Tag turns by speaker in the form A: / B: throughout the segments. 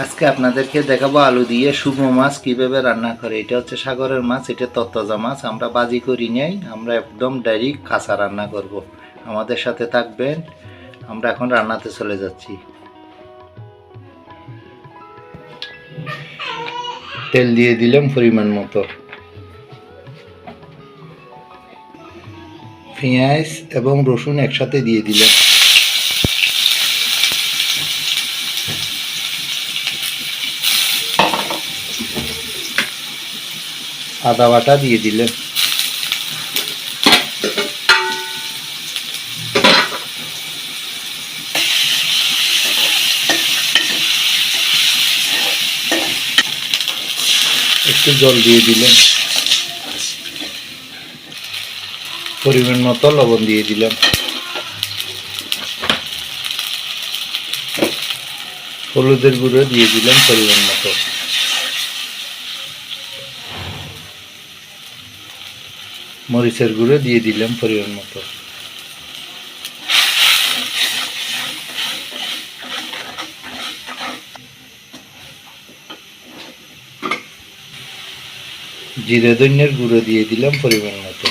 A: আজকে আপনাদেরকে দেখাবো আলু দিয়ে শুকনো মাছ কিভাবে রান্না করে। এটা হচ্ছে সাগরের মাছ, এটা তরতাজা মাছ। আমরা বাজি করি নাই, আমরা একদম ডাইরেক্ট কাঁচা রান্না করব। আমাদের সাথে থাকবেন। আমরা এখন রান্নাতে চলে যাচ্ছি। তেল দিয়ে দিলাম পরিমাণ মতো, পেঁয়াজ এবং রসুন একসাথে দিয়ে দিলাম, আদা বাটা দিয়ে দিলেন, একটু জল দিয়ে দিলেন, পরিমাণ মতো লবণ দিয়ে দিলাম, হলুদের গুঁড়ো দিয়ে দিলাম পরিমাণ মতো, মরিচের গুঁড়ো দিয়ে দিলাম পরিমাণ মতো, জিরে ধনিয়ার গুঁড়ো দিয়ে দিলাম পরিমাণ মতো।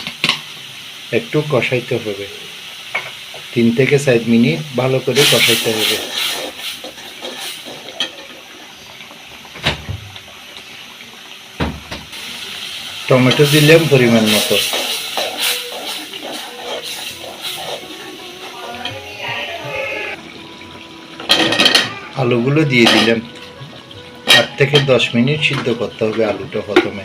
A: একটু কষাইতে হবে, 3 থেকে 4 মিনিট ভালো করে কষাইতে হবে। টমেটো দিলাম পরিমাণ মতো, আলুগুলো দিয়ে দিলাম। 8 থেকে 10 মিনিট সিদ্ধ করতে হবে আলুটা প্রথমে।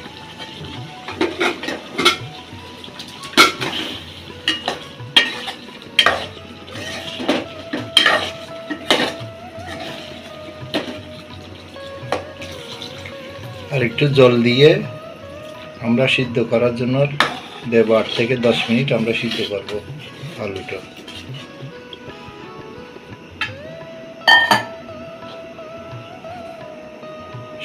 A: আর একটু জল দিয়ে আমরা সিদ্ধ করার জন্য দেব। 8 থেকে 10 মিনিট আমরা সিদ্ধ করব আলুটা।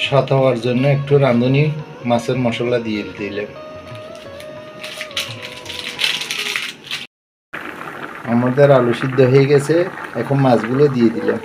A: স্বাদ হওয়ার জন্য একটু রাঁধুনি মাছের মশলা দিয়ে দিলাম। আমাদের আলু সিদ্ধ হয়ে গেছে, এখন মাছগুলো দিয়ে দিলাম।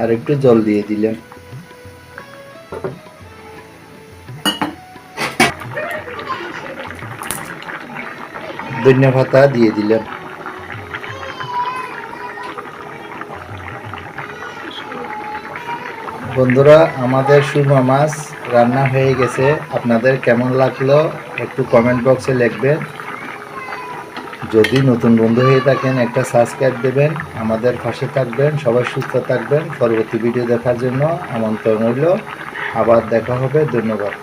A: আর একটু জল দিয়ে দিলাম, ধনিয়া পাতা দিয়ে দিলাম। বন্ধুরা, আমাদের সুরমা মাছ রান্না হয়ে গেছে। আপনাদের কেমন লাগলো একটু কমেন্ট বক্সে লিখবেন। যদি নতুন বন্ধু হয়ে থাকেন একটা সাবস্ক্রাইব দেবেন, আমাদের পাশে থাকবেন। সবাই সুস্থ থাকবেন। পরবর্তী ভিডিও দেখার জন্য আমন্ত্রণ রইল। আবার দেখা হবে। ধন্যবাদ।